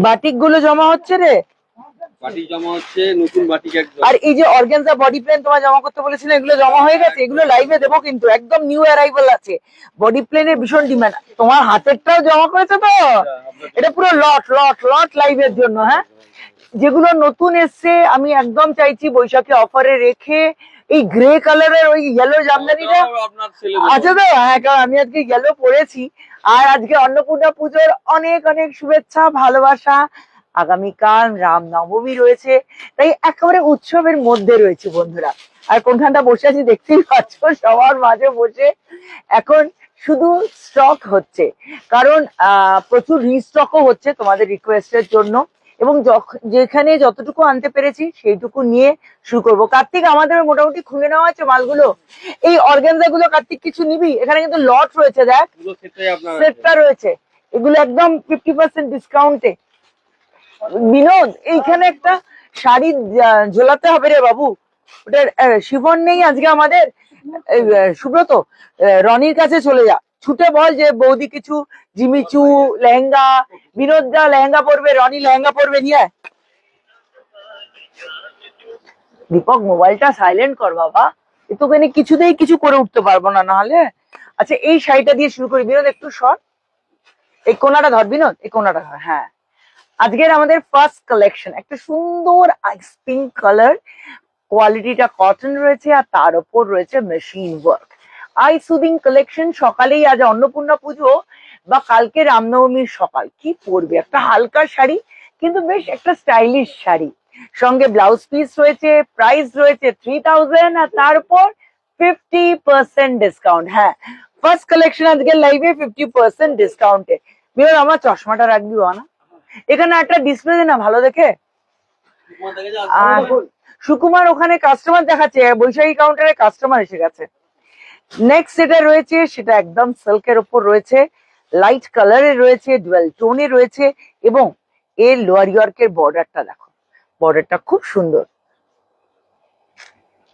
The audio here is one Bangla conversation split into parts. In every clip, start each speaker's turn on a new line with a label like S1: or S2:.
S1: বাটিক গুলো জমা হচ্ছে রে,
S2: বাটিক জমা হচ্ছে, নতুন বাটিক একদম।
S1: আর এই যে অর্গানজা বডি প্লেন তোমার জমা করতে বলেছিলে, এগুলো জমা হয়ে গেছে? এগুলো লাইভে দেবো কিন্তু, একদম নিউ অ্যারাইভাল আছে। বডি প্লেনের ভীষণ ডিমান্ড। তোমার হাতেরটাও জমা করেছে তো? এটা পুরো লট লট লট লাইভের জন্য। হ্যাঁ, যেগুলো নতুন এসছে আমি একদম চাইছি বৈশাখী অফারে রেখে এই গ্রে কালারের ওই ইয়েলো জামদানিটা আছে তো? হ্যাঁ, কারণ আমি আজকে ইয়েলো পরেছি। আর আজকে অন্নপূর্ণা পুজোর অনেক অনেক শুভেচ্ছা, ভালোবাসা। আগামীকাল রামনবমী রয়েছে, তাই একেবারে উৎসবের মধ্যে রয়েছে বন্ধুরা। আর কোনখানটা বসে আছি দেখতেই পাচ্ছ, সবার মাঝে বসে। এখন শুধু স্টক হচ্ছে, কারণ প্রচুর রিস্টকও হচ্ছে তোমাদের রিকোয়েস্টের জন্য, এবং যেখানে যতটুকু আনতে পেরেছি সেইটুকু নিয়ে শুরু করবো। কার্তিক, আমাদের মোটামুটি খুলে নেওয়া আছে মালগুলো। এই অর্গানজা গুলো কার্তিক কিছু নিবি? এখানে কিন্তু লট রয়েছে, দেখ সেটটা রয়েছে, এগুলো একদম 50% ডিসকাউন্টে। বিনোদ, এইখানে একটা শাড়ি ঝোলাতে হবে রে বাবু, ওটার শিফন নেই আজকে আমাদের। সুব্রত, রনির কাছে চলে যা, ছুটে বল যে বৌদি কিছু জিমিচু লেহেঙ্গা, বিনোদ দা লেহেঙ্গা পরবে, রনি লেহেঙ্গা পরবে, নিয়ে আয়। দীপক, মোবাইলটা সাইলেন্ট কর বাবা, তোকে কিছুতেই কিছু করে উঠতে পারবো না নাহলে। আচ্ছা, এই শাড়িটা দিয়ে শুরু করি। বিনোদ একটু শর্ট, এই কোনাটা ধর বিনোদ, এই কোনাটা ধর। হ্যাঁ, আজকের আমাদের ফার্স্ট কালেকশন একটা সুন্দর আইস পিঙ্ক কালার, কোয়ালিটিটা কটন রয়েছে, আর তার উপর রয়েছে machine work. I soothing collection. সকালেই আজ অন্নপূর্ণা পুজো বা কালকে রামনবমীর সকাল, কি পরবে? একটা হালকা শাড়ি, কিন্তু বেশ একটা স্টাইলিশ শাড়ি, সঙ্গে ব্লাউজ পিস রয়েছে, প্রাইস রয়েছে 3000, আর তার উপর 50% ডিসকাউন্ট। হ্যাঁ, ফার্স্ট কালেকশন আজকে লাইভে 50% ডিসকাউন্টে। বিনোদ, আমার চশমাটা রাখবি না? এখানে একটা ডিসপ্লে দে না ভালো দেখে। আর সুকুমার ওখানে কাস্টমার দেখাচ্ছে, বৈশাখী কাউন্টারে কাস্টমার এসে গেছে। নেক্সট যেটা রয়েছে সেটা একদম সিল্কের উপর রয়েছে, লাইট কালারে রয়েছে, ডুয়াল টোনে রয়েছে, এবং এর লোয়ার ইয়র্কের বর্ডারটা দেখো, বর্ডারটা খুব সুন্দর।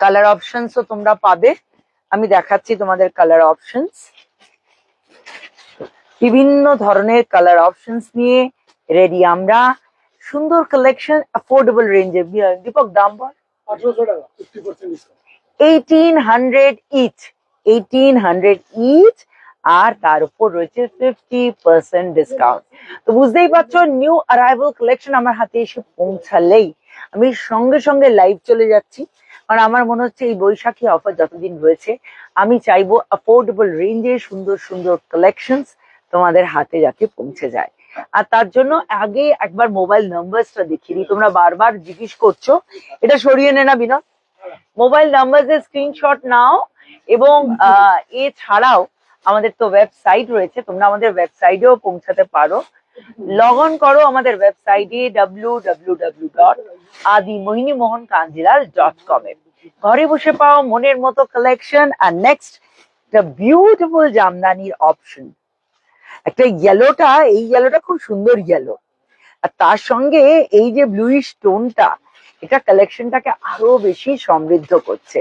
S1: কালার অপশনসও তোমরা পাবে, আমি দেখাচ্ছি তোমাদের কালার অপশনস। বিভিন্ন ধরনের কালার অপশনস নিয়ে রেডি আমরা। সুন্দর কালেকশন, অ্যাফোর্ডেবল রেঞ্জে। দীপক, দাম বল।
S3: 1800 টাকা, 50% ডিসকাউন্ট।
S1: 1800 ইচ, 1800 ইচ, আর তার উপর রয়েছে 50% ডিসকাউন্ট। তো বুঝতেই পারছো, নিউ অ্যারাইভাল কালেকশন আমার হাতে এসে পৌঁছালেই আমি সঙ্গে সঙ্গে লাইভ চলে যাচ্ছি, কারণ আমার মনে হচ্ছে এই বৈশাখী অফার যতদিন রয়েছে আমি চাইবো অ্যাফোর্ডেবল রেঞ্জে সুন্দর সুন্দর কালেকশনস তোমাদের হাতে যাতে পৌঁছে যায়। আর তার জন্য আগে একবার মোবাইল নাম্বারসটা দেখিয়ে দিই, তোমরা বারবার জিজ্ঞেস করছো। এটা সরিয়ে নে না বিনোদ, মোবাইল নাম্বারের স্ক্রিনশট নাও। এবং এছাড়াও আমাদের তো ওয়েবসাইট রয়েছে, তোমরা আমাদের ওয়েবসাইটেও পৌঁছাতে পারো। লগ অন করো আমাদের ওয়েবসাইটে www.adimohinimohankanjilal.com এ। ঘরে বসে পাও মনের মতো কালেকশন। আর নেক্সট, একটা বিউটিফুল জামদানির অপশন, একটা ইয়েলোটা, এই ইয়েলোটা খুব সুন্দর ইয়েলো, আর তার সঙ্গে এই যে ব্লুইশ টোনটা, এটা কালেকশনটাকে আরো বেশি সমৃদ্ধ করছে।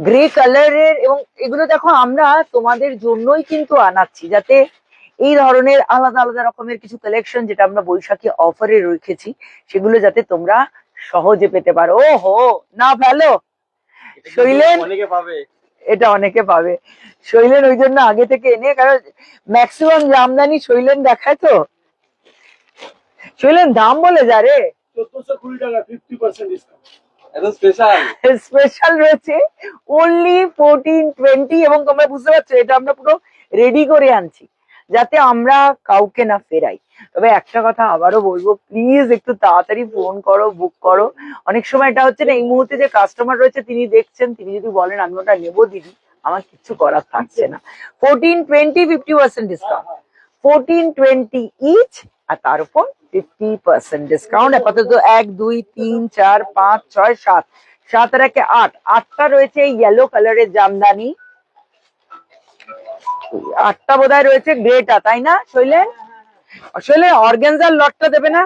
S1: গ্রে কালারের, এবং এগুলো দেখো আমরা তোমাদের জন্যই কিন্তু আনাচ্ছি, যাতে এই ধরনের আলাদা আলাদা রকমের কিছু কালেকশন যেটা আমরা বৈশাখী অফারে রেখেছি, সেগুলো যাতে তোমরা সহজে পেতে পারো। ও হো, না ফেলো শৈলেন,
S2: অনেকে পাবে,
S1: এটা অনেকে পাবে। শৈলেন ওই জন্য আগে থেকে এনে, কারণ ম্যাক্সিমাম জামদানি শৈলেন দেখায় তো। শৈলেন, দাম বলে যা রে।
S3: 1420 টাকা, 50% ডিসকাউন্ট।
S2: এত স্পেশাল
S1: স্পেশাল রয়েছে অনলি 1420। এবং তোমরা বুঝতে পারছো, এটা আমরা পুরো রেডি করে আনছি যাতে আমরা কাউকে না ফেরাই। তবে একটা কথা আবারও বলবো, প্লিজ একটু তাড়াতাড়ি ফোন করো, বুক করো। অনেক সময় এটা হচ্ছে না, এই মুহূর্তে যে কাস্টমার রয়েছে তিনি দেখছেন, তিনি যদি বলেন আমি ওটা নেবো দিদি, আমার কিচ্ছু করার থাকছে না। 1420, 50% ডিসকাউন্ট, 1420 ইচ, আর তার উপর 50% ডিসকাউন্ট। আপাতত 1 2 3 4 5 6 7, 7 আর 1 8, 8টা রয়েছে ইয়েলো কালারের জামদানি, 8টা বোধহয় রয়েছে গ্রেটা, তাই না শৈলেন? আসলে অর্গানজার লটটা দেবে না?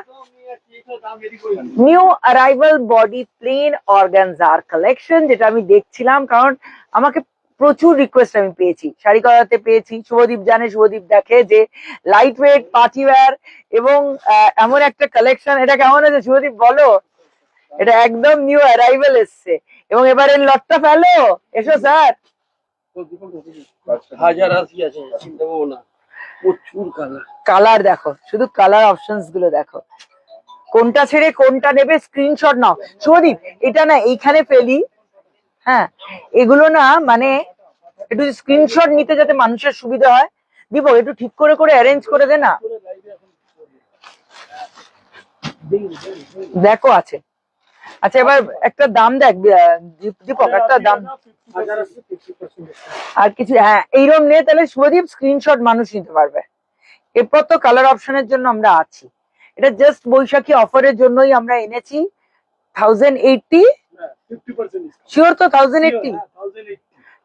S1: New arrival body plain organza collection, যেটা আমি দেখছিলাম, কারণ আমাকে প্রচুর রিকোয়েস্ট আমি পেয়েছি, শাড়ি করাতে পেয়েছি। শুভদীপ জানে, শুভদীপ দেখে যে লাইট ওয়েট পার্টি ওয়্যার এবং এমন একটা কালেকশন। এটা কেমন আছে শুভদীপ বলো? এটা একদম নিউ অ্যারাইভেল এসছে এবং এবারের লটটা ফেলো। এসো স্যার।
S2: হাজার আশি আছে, চিন্তা করবো না। প্রচুর কালার।
S1: কালার দেখো, শুধু কালার অপশনস গুলো দেখো, কোনটা ছেড়ে কোনটা নেবে স্ক্রিনশট নাও। শুভদীপ এটা না এইখানে ফেলি, হ্যাঁ এগুলো না মানে একটু স্ক্রিনশট নিতে যাতে মানুষের সুবিধা হয়। দীপক একটু ঠিক করে করে অ্যারেঞ্জ করে দে না। দেখো আছে। আচ্ছা এবার একটা দাম দেখ দীপক, একটা দাম
S3: হাজার আছে 50%
S1: আর কিছু, হ্যাঁ এইরকম নে, তাহলে শুভদীপ স্ক্রিনশট মানুষ নিতে পারবে। এরপর তো কালার অপশনের জন্য আমরা আছি। এটা জাস্ট বৈশাখী অফারের জন্যই আমরা এনেছি। 1080
S3: 50%
S1: শিওর তো? 1080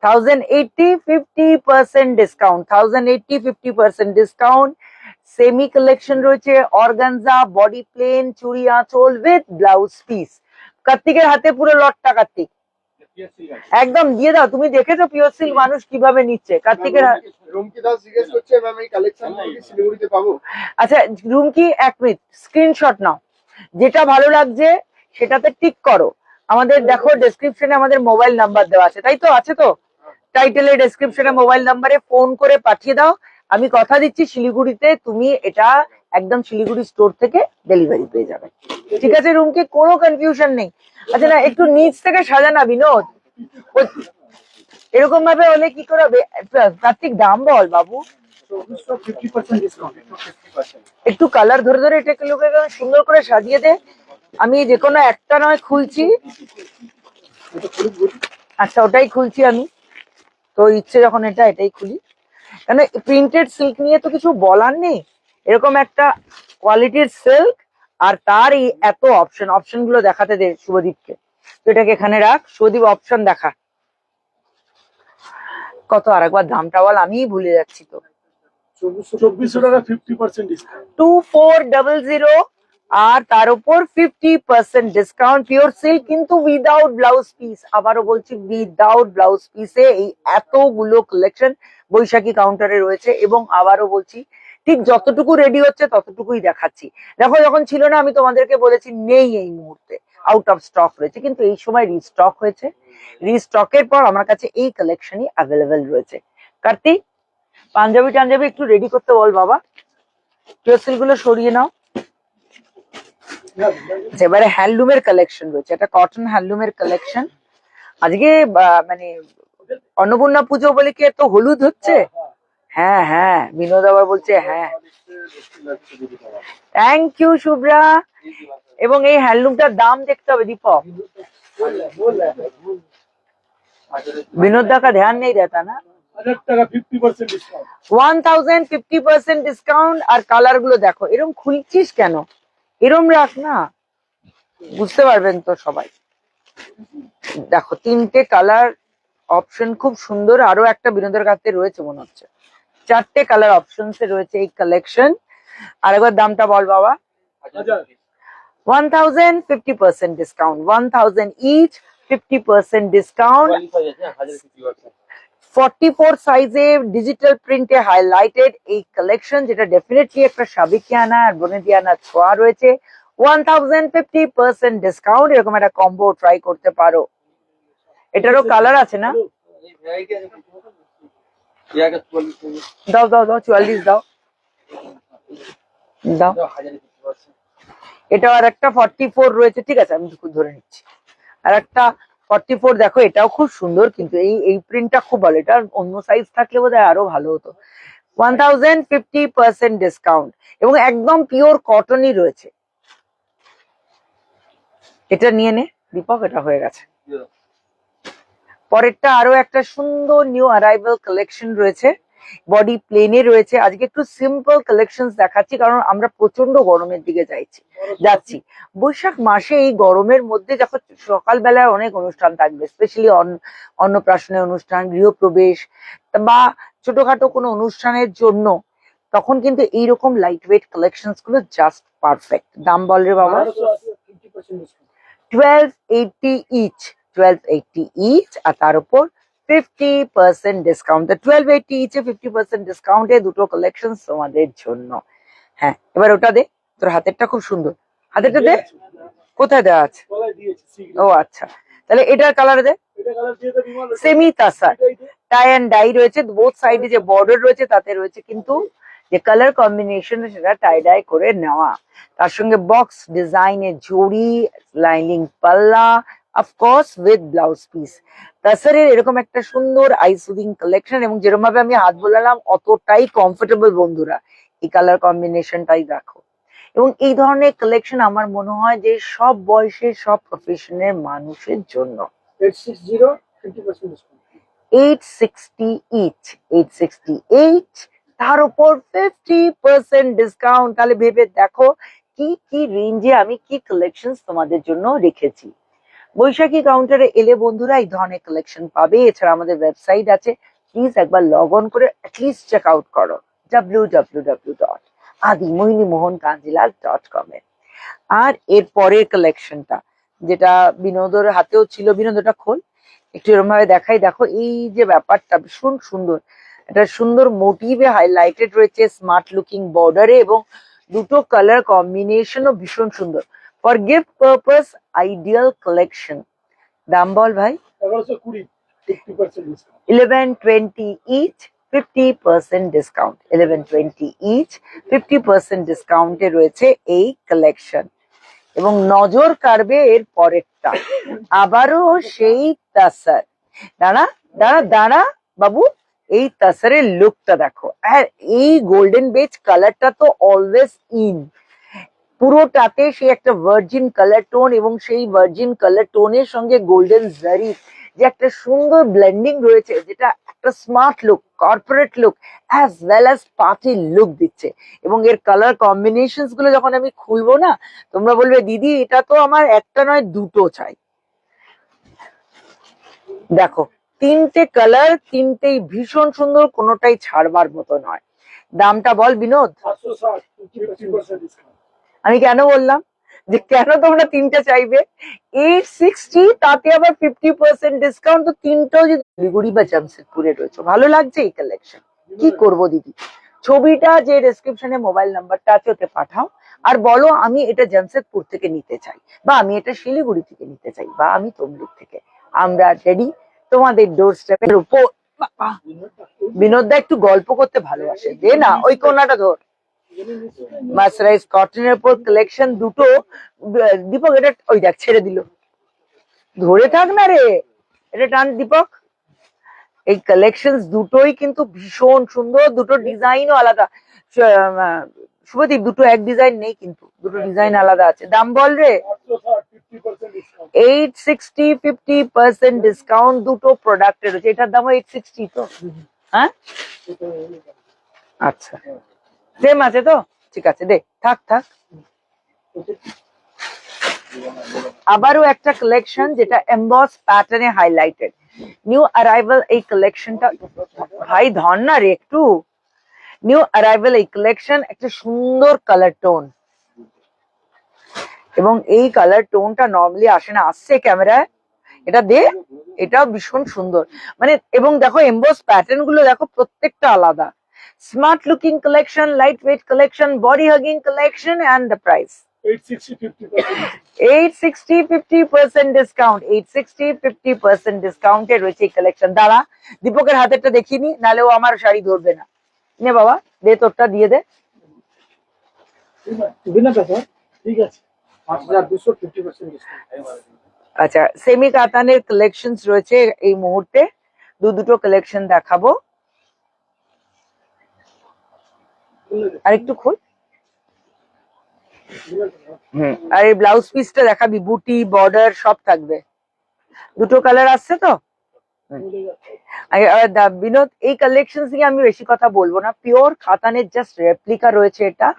S1: 1080 50% ডিসকাউন্ট, 1080 50% ডিসকাউন্ট। সেমি কালেকশন রয়েছে, অর্গানজা, বডি প্লেন, চুড়ি আঁচল উইথ ব্লাউজ পিস। কার্তিকের হাতে পুরো লটটা। কার্তিক একদম দিয়ে দাও। তুমি দেখেছো পিওর সিল্ক মানুষ কিভাবে নিচ্ছে। কার্তিকের
S4: রুমকি দাস জিজ্ঞেস করছে ম্যাম এই কালেকশন কি শিলিগুড়িতে পাবো?
S1: আচ্ছা রুমকি এক মিনিট, স্ক্রিনশট নাও, যেটা ভালো লাগছে সেটাতে টিক করো। আমাদের দেখো ডেসক্রিপশনে আমাদের মোবাইল নাম্বার দেওয়া আছে, তাই তো? আছে তো? টাইটেলে ডেসক্রিপশনে মোবাইল নাম্বারে ফোন করে পাঠিয়ে দাও। আমি কথা দিচ্ছি শিলিগুড়িতে তুমি এটা একদম শিলিগুড়ি স্টোর থেকে ডেলিভারি পেয়ে যাবে। ঠিক আছে রুমকি, কোনো কনফিউশন নেই। আচ্ছা না একটু নিচ থেকে সাজানা বিনোদ, এরকম ভাবে হলে কি করে হবে? কার্তিক দাম বল বাবু।
S3: 50% ডিসকাউন্ট।
S1: একটু কালার ধরে ধরে এটাকে লোকে সুন্দর করে সাজিয়ে দে। আমি যে কোনো একটা নয় খুলছি। আচ্ছা ওটাই খুলছি আমি, তো ইচ্ছে যখন এটাই খুলি। কেন প্রিন্টেড সিল্ক নিয়ে তো কিছু বলার নেই। এরকম একটা কোয়ালিটির সিল্ক আর তার এই এত অপশন গুলো দেখাতে দে শুভদীপকে। তো এটাকে এখানে রাখ। শুভদীপ অপশন দেখা কত, আর একবার দামটা বল, আমিই ভুলে যাচ্ছি তো।
S3: 2400 টাকা 50% ডিসকাউন্ট।
S1: 2400 আর তার উপর 50% ডিসকাউন্ট। পিওর সিল্ক কিন্তু উইদাউট ব্লাউজ পিস। আবারও বলছি উইদাউট ব্লাউজ পিসে এই এতগুলো কালেকশন বৈশাখী কাউন্টারে রয়েছে। এবং আবারও বলছি ঠিক যতটুকু রেডি হচ্ছে ততটুকুই দেখাচ্ছি। দেখো যখন ছিল না আমি তোমাদেরকে বলেছি নেই এই মুহূর্তে, আউট অফ স্টক রয়েছে, কিন্তু এই সময় রিস্টক হয়েছে। রিস্টকের পর আমার কাছে এই কালেকশনই অ্যাভেলেবেল রয়েছে। কার্তিক পাঞ্জাবি টাঞ্জাবি একটু রেডি করতে বল বাবা। টিওসিল গুলো সরিয়ে নাও। এবারে হ্যান্ডলুমের কালেকশন রয়েছে, এটা কটন হ্যান্ডলুমের কালেকশন। আজকে মানে অন্নপূর্ণা পুজো বলে কি এত হলুদ হচ্ছে? হ্যাঁ হ্যাঁ বিনোদ আবার বলছে হ্যাঁ। Thank you Shubhra. এবং এই হ্যান্ডলুমটার দাম দেখতে হবে দীপক। विनोद दा का ध्यान नहीं रहता ना।
S3: 1000 টাকা 50% ডিসকাউন্ট।
S1: 1050% ডিসকাউন্ট। আর কালার গুলো দেখো, এরম খুলছিস কেন? এরম রাখ না, বুঝতে পারবেন তো সবাই। দেখো তিনটে কালার অপশন খুব সুন্দর। আরো একটা বিনোদের কাছে রয়েছে মনে হচ্ছে। চারটে কালার অপশনস রয়েছে এই কালেকশন। আরেকবার দামটা বল বাবা। 1050% ডিসকাউন্ট, 1000 ইচ, 50% ডিসকাউন্ট। 44 সাইজে ডিজিটাল প্রিন্টে হাইলাইটেড এই কালেকশন, যেটা ডেফিনেটলি একটা সাবিকিয়ানা আর বনেদিয়ানা ছোঁয়া রয়েছে। 1050% ডিসকাউন্ট। এরকম একটা কম্বো ট্রাই করতে পারো। এটারও কালার আছে না? দাও দাও দাও 44 দাও দাও। এটাও আর একটা 44 রয়েছে, ঠিক আছে আমি ধরে নিচ্ছি। আর একটা 44 দেখো, এটাও খুব সুন্দর, কিন্তু এই প্রিন্টটা খুব ভালো। এটা অন্য সাইজ থাকলে বোধহয় আরো ভালো হতো। 1050% ডিসকাউন্ট এবং একদম পিওর কটনই রয়েছে। এটা নিয়ে নে দীপক, এটা হয়ে গেছে। পরেরটা আরো একটা সুন্দর নিউ অ্যারাইভাল কালেকশন রয়েছে, বডি প্লেনে রয়েছে। আজকে একটু সিম্পল কালেকশন দেখাচ্ছি কারণ আমরা প্রচন্ড গরমের দিকে যাচ্ছি। বৈশাখ মাসে এই গরমের মধ্যে যখন সকালবেলায় অনেক অনুষ্ঠান থাকবে, স্পেশালি অন্নপ্রাশনের অনুষ্ঠান, গৃহপ্রবেশ বা ছোটখাটো কোনো অনুষ্ঠানের জন্য, তখন কিন্তু এইরকম লাইট ওয়েট কালেকশন গুলো জাস্ট পারফেক্ট। দাম বল রে বাবা।
S3: 50% ডিসকাউন্ট।
S1: 1280 ইচ, 1280 ইচ আর তার উপর 50% ডিসকাউন্ট। 1280 ইচে 50% ডিসকাউন্টে দুটো কালেকশন তোমাদের জন্য। হ্যাঁ, এবার ওটা দে, তোর হাতেরটা খুব সুন্দর, হাতেরটা দে। কোথায় দেওয়া আছে?
S3: গলায় দিয়েছে সি
S1: ও আচ্ছা, তাহলে এটার কালার দে।
S3: এটা কালার দিয়ে দেবে বিমল,
S1: semi tussar, tie and dye রয়েছে, বোথ সাইডে যে বর্ডার রয়েছে তাতে রয়েছে কিন্তু যে কালার কম্বিনেশন সেটা টাই ডাই করে নেওয়া, তার সঙ্গে বক্স ডিজাইনের জড়ি, লাইনিং পাল্লা, অফকোর্স উইথ ব্লাউজ পিস। তাসারের এরকম একটা সুন্দর আই সুদিং কালেকশন, এবং যেরকম ভাবে আমি হাত বোলালাম অতটাই কমফোর্টেবল বন্ধুরা। এই কালার কম্বিনেশনটাই দেখো, এবং এই ধরনের কালেকশন আমার মনে হয় যে সব বয়সের সব প্রফেশনের মানুষের জন্য।
S3: 860 50% ডিসকাউন্ট।
S1: 860 ইচ, 868, তার উপর 50% ডিসকাউন্ট। তাহলে ভেবে দেখো কি কি রেঞ্জে আমি কি কালেকশন তোমাদের জন্য রেখেছি। বৈশাখী কাউন্টারে এলে বন্ধুরা এই ধরনের কালেকশন পাবে। এছাড়া আমাদের ওয়েবসাইট আছে, প্লিজ একবার লগ অন করে অ্যাটলিস্ট চেক আউট করো www.adimohinimohankanjilal.com এ। আর এর পরের কালেকশনটা যেটা বিনোদর হাতেও ছিল, বিনোদটা খোল একটু, এরকম ভাবে দেখাই। দেখো এই যে ব্যাপারটা ভীষণ সুন্দর, এটা সুন্দর মোটিভে হাইলাইটেড রয়েছে, স্মার্ট লুকিং বর্ডারে, এবং দুটো কালার কম্বিনেশনও ভীষণ সুন্দর। For gift purpose ideal collection. দাম বল ভাই?
S3: 1120 50% ডিসকাউন্ট।
S1: 1120 each, 50% discount. 1120 ইচ, 50% ডিসকাউন্টে রয়েছে এই কালেকশন। এবং নজর কাড়বে এর পরেরটা, আবারও সেই তাসার। দাঁড়া দাঁড়া দাঁড়া বাবু, এই তাসারের লুকটা দেখো, আর এই গোল্ডেন বেজ কালারটা তো অলওয়েজ ইন, পুরোটাতে সেই একটা ভার্জিন কালার টোন, এবং সেই ভার্জিন কালার টোনের সঙ্গে গোল্ডেন জারি যে একটা সুন্দর ব্লেন্ডিং রয়েছে, যেটা একটা smart look, corporate look as well as party look দিচ্ছে। এবং এর কালার কম্বিনেশন গুলো যখন আমি খুলবো না, তোমরা বলবে দিদি এটা তো আমার একটা নয় দুটো চাই। দেখো তিনটে কালার, তিনটেই ভীষণ সুন্দর, কোনোটাই ছাড়বার মতো নয়। দামটা বল বিনোদ?
S3: 760 50% ডিসকাউন্ট।
S1: আমি কেন বললাম যে কেন তোমরা তিনটে চাইবে? 860, তাতে আবার 50% ডিসকাউন্ট, তো তিনটাও যদি শিলিগুড়ি বা জামশেদপুরে রয়েছে, ভালো লাগছে এই কালেকশন। কি করব দিদি, ছবিটা যে ডেসক্রিপশনে মোবাইল নাম্বারটা আছে ওতে পাঠাও, আর বলো আমি এটা জামশেদপুর থেকে নিতে চাই, বা আমি এটা শিলিগুড়ি থেকে নিতে চাই, বা আমি তমলুক থেকে। আমরা রেডি তোমাদের ডোর স্টেপের উপর। বিনোদদা একটু গল্প করতে ভালোবাসে, দে না ওই কোনাটা ধর। মার্সারাইজ কটনের উপর কালেকশন দুটো। দীপক এটা ওই দেখ ছেড়ে দিল, ধরে থাক না রে, এটা টান দীপক। এই কালেকশন দুটোই কিন্তু ভীষণ সুন্দর, দুটো ডিজাইনও আলাদা। শুভদীপ দুটো এক ডিজাইন নেই, কিন্তু দুটো ডিজাইন আলাদা আছে। দাম বল রে?
S3: 860 50% ডিসকাউন্ট।
S1: 860, 50% ডিসকাউন্ট দুটো প্রোডাক্টের রয়েছে। এটার দাম 860 তো? হ্যাঁ আচ্ছা, সেম আছে তো, ঠিক আছে দে, থাক থাক। আবারও একটা কালেকশন যেটা এমবস প্যাটার্নে হাইলাইটেড, নিউ অ্যারাইভাল এই কালেকশনটা। ভাই ধর না রে একটু। নিউ অ্যারাইভাল এই কালেকশন, একটা সুন্দর কালার টোন, এবং এই কালার টোনটা নর্মালি আসে না, আসছে ক্যামেরায়। এটা দে, এটাও ভীষণ সুন্দর মানে। এবং দেখো এমবস প্যাটার্ন গুলো দেখো, প্রত্যেকটা আলাদা। Smart looking collection, lightweight collection, body hugging collection, and the price
S3: 860 50%
S1: 860, 50% discount. 860, 50% ডিসকাউন্টে রয়েছে এই কালেকশন। দাঁড়া, দীপকের হাতেরটা দেখিনি, নাহলে ও আমার শাড়ি ধরবে না। নে বাবা, দে তোরটা দিয়ে দে।
S3: ঠিক আছে 5200 50% ডিসকাউন্ট।
S1: আচ্ছা, সেমি কাতানের কালেকশন রয়েছে এই মুহূর্তে, দুটো কালেকশন দেখাবো। আর একটু খোল। আর এই ব্লাউজ পিসটা দেখাবি, বুটি বর্ডার সব থাকবে, দুটো কালার আসছে তো। বিনোদ এই কালেকশন থেকে আমি বেশি কথা বলবো না, পিওর কাতানের জাস্ট রেপ্লিকা রয়েছে এটা।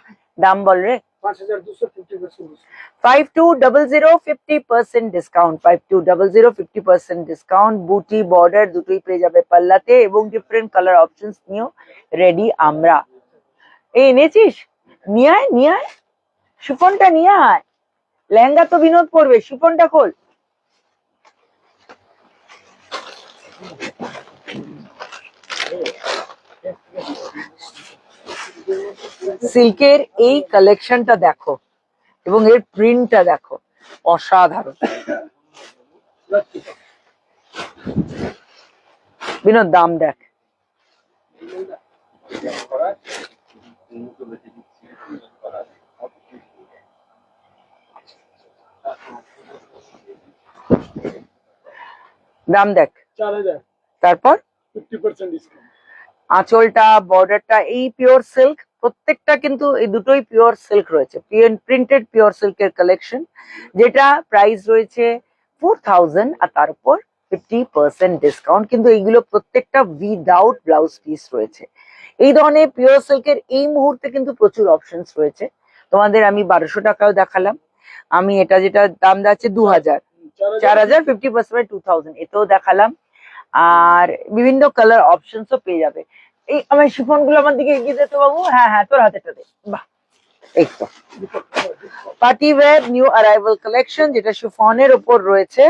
S1: দাম বল রে? 5200, 50% ডিসকাউন্ট। 5200, 50% ডিসকাউন্ট। বুটি বর্ডার দুটোই পেয়ে যাবে পাল্লাতে, এবং ডিফারেন্ট কালার অপশনস নিয়েও রেডি আমরা। এই এনেছিস? নিয়ে আয়, নিয়ে আয়, শিফনটা নিয়ে আয়। লেহেঙ্গা তো বিনোদ পরবে, শিফনটা খোল। সিল্কের এই কালেকশনটা দেখো এবং এর প্রিন্টটা দেখো, অসাধারণ। বিনোদ দাম দেখ। দাম দেখ।
S3: 4000
S1: তারপর
S3: 50% ডিসকাউন্ট।
S1: আঁচলটা, বর্ডারটা এই পিওর সিল্ক, প্রত্যেকটা কিন্তু এই দুটোই পিওর সিল্ক রয়েছে, প্রিন্টেড পিওর সিল্কের কালেকশন, যেটা প্রাইস রয়েছে 4000 আর তার উপর 50% ডিসকাউন্ট। কিন্তু এইগুলো প্রত্যেকটা উইদাউট ব্লাউজ পিস রয়েছে। এই ধরনের পিওর সিল্কের এই মুহূর্তে কিন্তু প্রচুর অপশনস রয়েছে। তোমাদের আমি 1200 টাকাও দেখালাম, আমি এটা যেটা দাম যাচ্ছে 2000, 4000 50% 2000 এতেও দেখালাম। আর বিভিন্ন কালার অপশনসও পেয়ে যাবে। এই আমার শিফন গুলো আমার দিকে এগিয়ে দে তো বাবু। হ্যাঁ হ্যাঁ, তোর হাতেটা দে। বাহ, এই তো party wear new arrival collection, যেটা শিফনের উপর রয়েছে।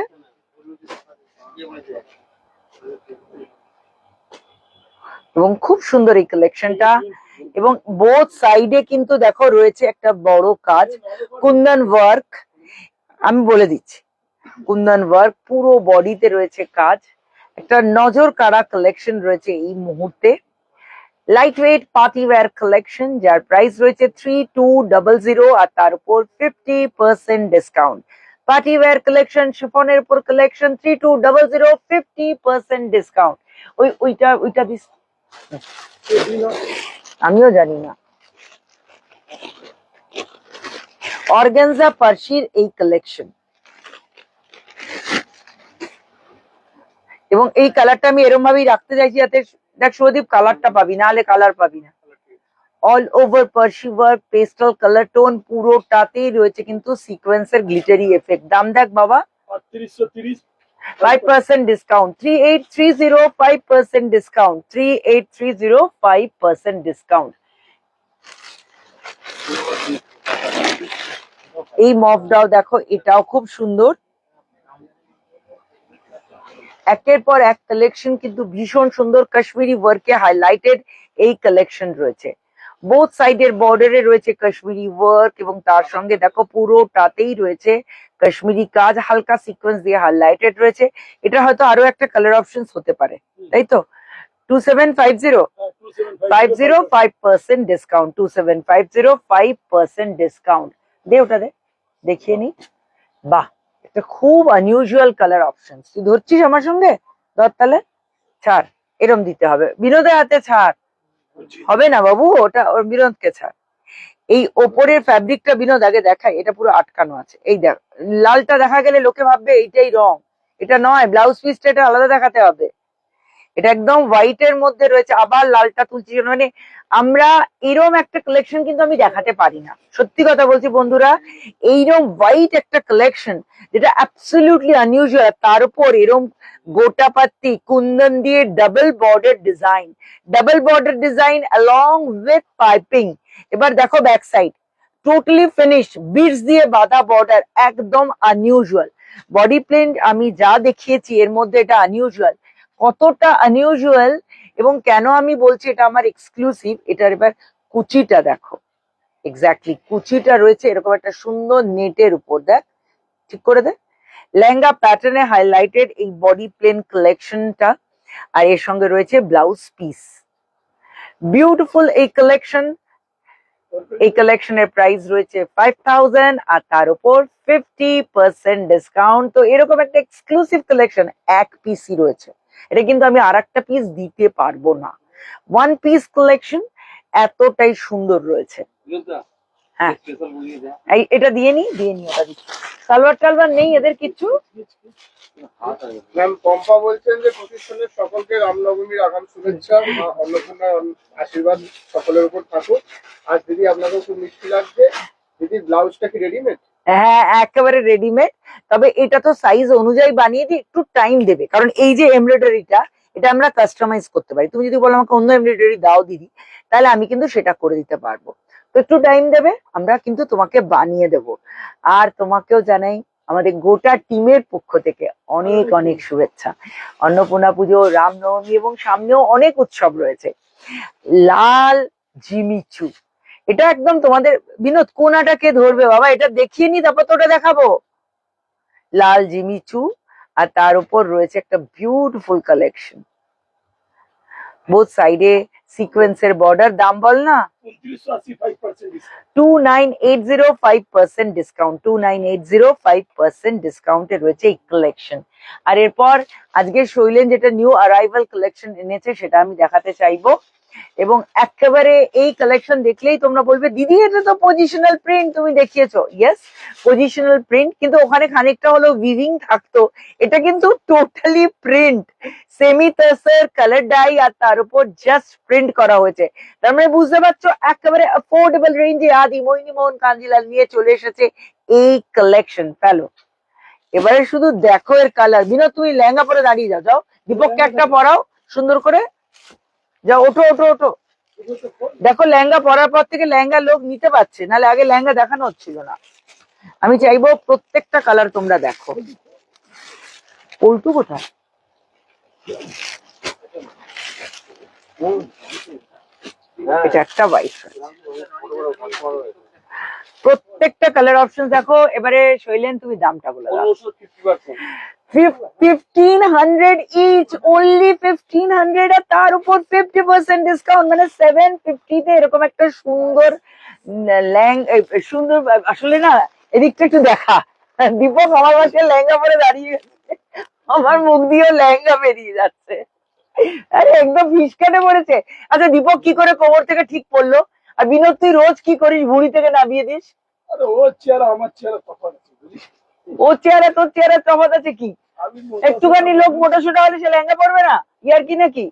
S1: এবং খুব সুন্দর এই কালেকশনটা, এবং বোথ সাইডে কিন্তু দেখো রয়েছে একটা বড় কাজ, কুন্দন ওয়ার্ক। আমি বলে দিচ্ছি, কুন্দন ওয়ার্ক পুরো বডিতে রয়েছে কাজ, একটা নজর কাড়া কালেকশন রয়েছে এই মুহূর্তে। Light weight party wear collection, যার প্রাইস রয়েছে 3200 আর তার উপর 50% ডিসকাউন্ট। পার্টি ওয়্যার কালেকশন, শিফনের উপর কালেকশন, 3200 50% ডিসকাউন্ট। ওইটা দিস, আমিও জানি না। অর্গানজা পার্সির এই কালেকশন, এবং এই কালারটা আমি এরকম ভাবেই রাখতে চাইছি যাতে, দেখ শুভদীপ, কালারটা পাবি, না হলে কালার পাবি না। All over Parsi work, pastel colour tone, পুরোটাতেই রয়েছে কিন্তু সিকোয়েন্সের গ্লিটারি এফেক্ট। দাম দেখ বাবা,
S3: 3830
S1: 5% ডিসকাউন্ট, 3830 5% ডিসকাউন্ট, 3830 5% ডিসকাউন্ট। এই মফটাও দেখো, এটাও খুব সুন্দর। একের পর এক কালেকশন কিন্তু ভীষণ সুন্দর, কাশ্মীরি ওয়ার্কে হাইলাইটেড এই কালেকশন রয়েছে। বোথ সাইডের বর্ডারে রয়েছে কাশ্মীরি ওয়ার্ক, এবং তার সঙ্গে দেখো পুরোটাতেই রয়েছে কাশ্মীরি কাজ, হালকা সিকোয়েন্স দিয়ে হাইলাইটেড রয়েছে। এটা হয়তো আরো একটা কালার অপশন হতে পারে, তাই তো? 2750 50 5% ডিসকাউন্ট, 2750 5% ডিসকাউন্ট। দে ওটা দে, দেখিয়ে নি। বাহ, এটা খুব আনইউজুয়াল কালার অপশন। তুই ধরছিস আমার সঙ্গে? ধর তাহলে, ছাড়, এরম দিতে হবে। বিনোদের হাতে ছাড়, হবে না বাবু, ওটা ওর বিনোদকে ছাড়। এই ওপরের ফ্যাব্রিকটা বিনোদ আগে দেখায়, এটা পুরো আটকানো আছে। এই দেখ, লালটা দেখা গেলে লোকে ভাববে এইটাই রং, এটা নয়, ব্লাউজ পিসটা এটা আলাদা দেখাতে হবে। এটা একদম হোয়াইট এর মধ্যে রয়েছে, আবার লালটা তুলছি, মানে আমরা এরম একটা কালেকশন কিন্তু আমি দেখাতে পারি না, সত্যি কথা বলছি বন্ধুরা। এইরকম হোয়াইট একটা কালেকশন যেটা অ্যাবসলিউটলি আনইউজুয়াল, তার উপর এরম গোটা পাত্তি কুন্দন দিয়ে double border design along with piping. এবার দেখো back side, totally finish beads দিয়ে বাঁধা বর্ডার, একদম আনইউজুয়াল। বডি প্লেন আমি যা দেখিয়েছি এর মধ্যে এটা আনইউজুয়াল। কতটা আনইউজুয়াল, এবং কেন আমি বলছি এটা আমার এক্সক্লুসিভ, এটার এবার কুচিটা দেখো। এক্স্যাক্টলি কুচিটা রয়েছে এরকম একটা সুন্দর নেটের উপর, দেখ ঠিক করে দে। লেহেঙ্গা প্যাটার্নে হাইলাইটেড এই বডি প্লেন কালেকশনটা, আর এর সঙ্গে রয়েছে ব্লাউজ পিস। বিউটিফুল এই কালেকশন। এই কালেকশনের প্রাইস রয়েছে 5000 আর তার উপর 50% ডিসকাউন্ট। তো এরকম একটা এক্সক্লুসিভ কালেকশন এক পিসই রয়েছে, এটা কিন্তু আমি আর একটা পিস দিতে পারবো না। ওয়ান পিস কালেকশন এতটাই সুন্দর রয়েছে। হ্যাঁ, এটা দিয়ে নি ওটা দিচ্ছি। সালোয়ার টালবার নেই এদের কিছু।
S4: ম্যাম পম্পা বলছেন যে প্রতিষ্ঠানের সকলকে রামনবমীর আগাম শুভেচ্ছা, মা অন্নপূর্ণার আশীর্বাদ সকলের উপর থাকুক। আর দিদি আপনাকেও খুব মিষ্টি লাগছে। দিদি ব্লাউজটা কি রেডিমেড?
S1: হ্যাঁ, একেবারে রেডিমেড, তবে এটা তো সাইজ অনুযায়ী বানিয়ে দিই, একটু টাইম দেবে, কারণ এই যে এমব্রয়ডারিটা, এটা আমরা কাস্টমাইজ করতে পারি। তুমি যদি বলো আমাকে অন্য এমব্রয়ডারি দাও দিদি, তাহলে আমি কিন্তু সেটা করে দিতে পারবো। তো একটু টাইম দেবে, আমরা কিন্তু তোমাকে বানিয়ে দেব। আর তোমাকেও জানাই আমাদের গোটা টিমের পক্ষ থেকে অনেক অনেক শুভেচ্ছা। অন্নপূর্ণা পুজো, রামনবমী এবং সামনেও অনেক উৎসব রয়েছে। লাল জিমিচু, এটা একদম তোমাদের বিনোদ কোনাটা কে ধরবে বাবা, এটা দেখিয়ে নি তারপর তো ওটা দেখাবো। লাল জিমিচু, আর তার উপর রয়েছে একটা বিউটিফুল কালেকশন, বোথ সাইডে সিকোয়েন্সের বর্ডার। দাম বল না।
S3: 2980 5% ডিসকাউন্ট।
S1: 29805% ডিসকাউন্ট, 29805% ডিসকাউন্টে রয়েছে এই কালেকশন। আর এরপর আজকে শৈলেন যেটা নিউ অ্যারাইভাল কালেকশন এনেছে সেটা আমি দেখাতে চাইবো। এবং একেবারে এই কালেকশন দেখলেই তোমরা বলবে দিদি এটা তো পজিশনাল প্রিন্ট তুমি দেখিয়েছো। ইয়েস, পজিশনাল প্রিন্ট, কিন্তু ওখানে খানিকটা হলো উইভিং থাকতো। এটা কিন্তু totally print, semi টাসের colour die আর তার উপর জাস্ট প্রিন্ট করা হয়েছে। তার মানে বুঝতে পারছো একেবারে অ্যাফোর্ডেবল রেঞ্জে আদি মোহিনী মোহন কাঞ্জিলাল নিয়ে চলে এসেছে এই কালেকশন। ফেলো এবারে শুধু দেখো এর কালার। বিনোদ তুমি লেহেঙ্গা পরে দাঁড়িয়ে যাও, যাও দীপককে একটা পরাও সুন্দর করে, যাও ওঠো ওঠো ওঠো। দেখো লেহেঙ্গা পরার পর থেকে লেহেঙ্গা লোক নিতে পারছে, নাহলে আগে লেহেঙ্গা দেখানো হচ্ছিল না। আমি চাইবো প্রত্যেকটা কালার তোমরা দেখো। পল্টু কোথায়? এটা একটা বাইশ, প্রত্যেকটা কালার অপশন দেখো। এবারে শৈলেন তুমি দামটা বলে দাও।
S2: 50%।
S1: 1500 ইচ, অনলি 1500, আর তার উপর 50% ডিসকাউন্ট, মানে 750 তে এরকম একটা সুন্দর সুন্দর। আসলে না এদিকটা একটু দেখা, দীপক আমার পাশে লেহেঙ্গা পরে দাঁড়িয়ে গেছে, আমার মুখ দিয়েও লেহেঙ্গা বেরিয়ে যাচ্ছে। আরে একদম ফিসকাটে পড়েছে। আচ্ছা দীপক কি করে কোমর থেকে ঠিক পড়লো? আর বিনোদ তুই রোজ কি করিস, ভুঁড়ি থেকে নামিয়ে দিস?
S3: আরে ও চেহারা আমার চেহারা তফাৎ আছে বুঝিস।
S1: ও চেহারা তোর চেহারা তফাৎ আছে কি?
S3: আমি মোটা
S1: একটুখানি লোক মোটা সোটা হলে সে লেহেঙ্গা পরবে না? ইয়ার কি নাকি?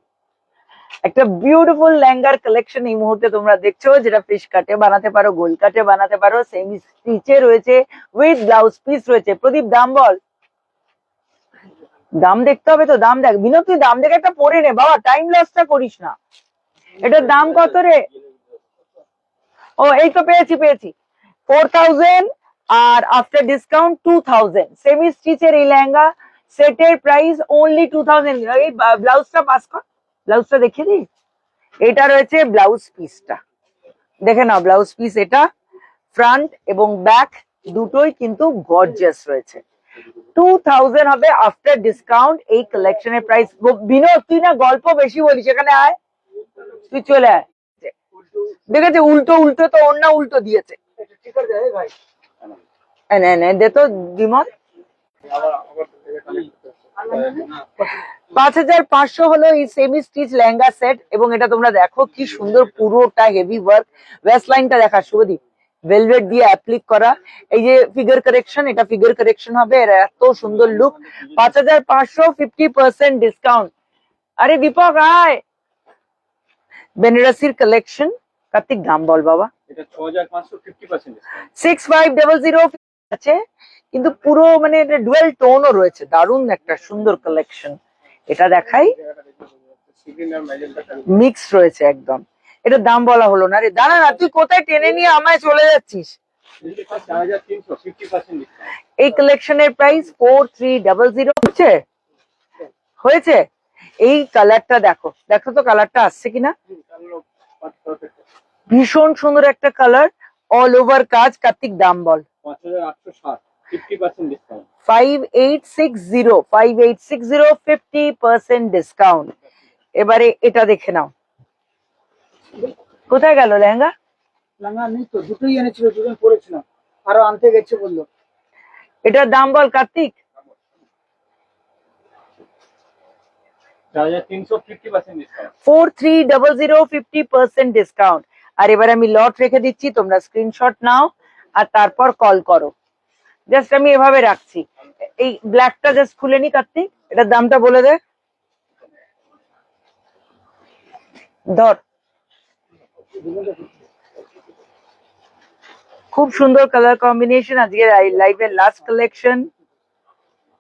S1: একটা বিউটিফুল লেহেঙ্গার কালেকশন এই মুহূর্তে তোমরা দেখছো, যেটা ফিশ কাটে বানাতে পারো, গোল কাটে বানাতে পারো, সেমি স্টিচে রয়েছে, উইথ ব্লাউজ পিস রয়েছে। প্রদীপ দাম বল। দাম দেখতে হবে তো, দাম দেখ বিনোদ, তুই দাম দেখে একটা পরে নে বাবা, টাইম লসটা করিস না। এটার দাম কত রে? ও এই তো পেয়েছি পেয়েছি, 4000 আর আফটার ডিসকাউন্ট 2000। সেমি স্টিচের এই লেহেঙ্গা সেটের প্রাইস অনলি 2000। এই ব্লাউজটা পাস কর, ব্লাউজটা দেখিয়ে দিই। এটা রয়েছে ব্লাউজ পিসটা, দেখে নাও ব্লাউজ পিস। এটা ফ্রন্ট এবং ব্যাক দুটোই কিন্তু গর্জিয়াস রয়েছে। 2000 হবে আফটার ডিসকাউন্ট এই কালেকশনের প্রাইস। বিনোদ তুই না গল্প বেশি বলিস, এখানে আয়, তুই চলে আয়। দেখেছে উল্টো উল্টো, তো অন্য উল্টো দিয়েছে।
S3: ঠিক আছে ভাই।
S1: দে তো বিমল। 5500 হলো এই সেমি স্টিচ লেহেঙ্গা সেট। এবং এটা তোমরা দেখো কি সুন্দর, পুরোটা হেভি ওয়ার্ক। ওয়েস্ট লাইনটা দেখা শুভদীপ, ভেলভেট দিয়ে অ্যাপ্লিক করা। এই যে ফিগার কারেকশন, এটা ফিগার কারেকশন হবে। এর এত সুন্দর লুক। 5500, 50% ডিসকাউন্ট। আরে দীপক আয়। বেনারসির কালেকশন। কার্তিক দাম বল বাবা।
S2: এটা 6500 50% ডিসকাউন্ট।
S1: 6500 আছে, কিন্তু পুরো মানে এটা ডুয়েল টোনও রয়েছে, দারুণ একটা সুন্দর কালেকশন। এটা দেখাই, মিক্স রয়েছে একদম। এটার দাম বলা হলো না রে, দাঁড়া না, তুই কোথায় টেনে নিয়ে আমায় চলে যাচ্ছিস।
S2: 4300 50% ডিসকাউন্ট।
S1: এই কালেকশনের প্রাইস 4300 হচ্ছে হয়েছে। এই কালারটা দেখো, দেখো তো কালারটা আসছে কিনা। ভীষণ সুন্দর একটা কালার, অল ওভার কাজ। কার্তিক দাম বল।
S2: 5860 50% ডিসকাউন্ট।
S1: 5860, 5860, 50% ডিসকাউন্ট। এবারে এটা দেখে নাও, কোথায় গেল লেহেঙ্গা?
S3: লাঙ্গা নেই তো, দুটোই এনেছিল, দুজন পরেছিলাম, আরো আনতে গেছে বললো।
S1: এটার দাম বল কার্তিক।
S2: 4300 50% ডিসকাউন্ট।
S1: 4300, 50% ডিসকাউন্ট। আর এবার আমি লট রেখে দিচ্ছি, তোমরা স্ক্রিনশট নাও আর তারপর কল করো। জাস্ট আমি এভাবে রাখছি। এই ব্ল্যাকটা জাস্ট খুলে নি কার্তিক, এটার দামটা বলে দে। ধর, খুব সুন্দর কালার কম্বিনেশন। আজকে লাইভের লাস্ট কালেকশন।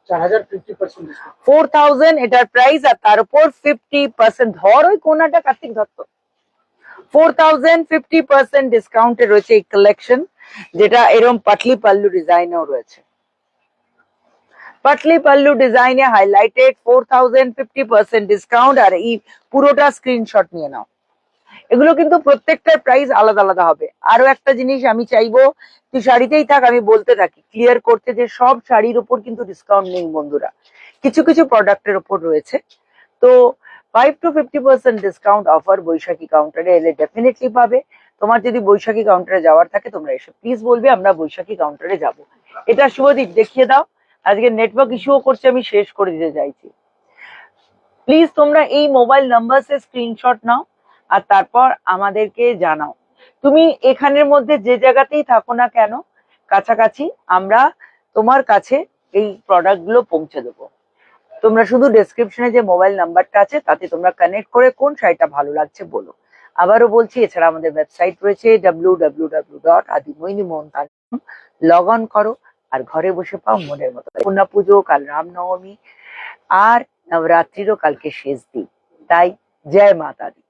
S3: 4000 50% ডিসকাউন্ট।
S1: 4000 এটার প্রাইস, আর তার উপর 50%। ধর ওই কোনাটা কার্তিক ধর তো। 4000, 50% ডিসকাউন্টে রয়েছে এই কালেকশন, যেটা এরকম পাটলি পাল্লু ডিজাইনেও রয়েছে। পাটলি পাল্লু ডিজাইনে হাইলাইটেড 4000, 50% ডিসকাউন্ট। আর এই পুরোটা স্ক্রিনশট নিয়ে নাও। এগুলো কিন্তু প্রত্যেকটার প্রাইস আলাদা আলাদা হবে। আরো একটা জিনিস আমি চাইবো, তুই শাড়িতেই থাক, আমি বলতে থাকি ক্লিয়ার করতে, যে সব শাড়ির উপর কিন্তু ডিসকাউন্ট নেই বন্ধুরা, কিছু কিছু প্রোডাক্টের উপর রয়েছে। তো 5 to 50% ডিসকাউন্ট অফার বৈশাখী কাউন্টারে এলে ডেফিনেটলি পাবে। তোমার যদি বৈশাখী কাউন্টারে যাওয়ার থাকে তোমরা এসে প্লিজ বলবে আমরা বৈশাখী কাউন্টারে যাব। এটা শুভদীপ দেখিয়ে দাও, আজকে নেটওয়ার্ক ইস্যুও করছে, আমি শেষ করে দিতে চাইছি। প্লিজ তোমরা এই মোবাইল নাম্বারসে স্ক্রিনশট নাও আর তারপর আমাদেরকে জানাও। তুমি এখানের মধ্যে যে জায়গাতেই থাকো না কেন, কাছাকাছি আমরা তোমার কাছে এই প্রোডাক্ট গুলো পৌঁছে দেবো। তোমরা শুধু ডেসক্রিপশনে যে মোবাইল নাম্বারটা আছে তাতে তোমরা কানেক্ট করে কোন শাড়িটা ভালো লাগছে বলো। আবারও বলছি, এছাড়া আমাদের ওয়েবসাইট রয়েছে www.adimohinimohan.com। লগ অন করো আর ঘরে বসে পাও মনের মতো। কন্যা পুজো, কাল রামনবমী আর নবরাত্রিরও কালকে শেষ দিন, তাই জয় মাতা দি।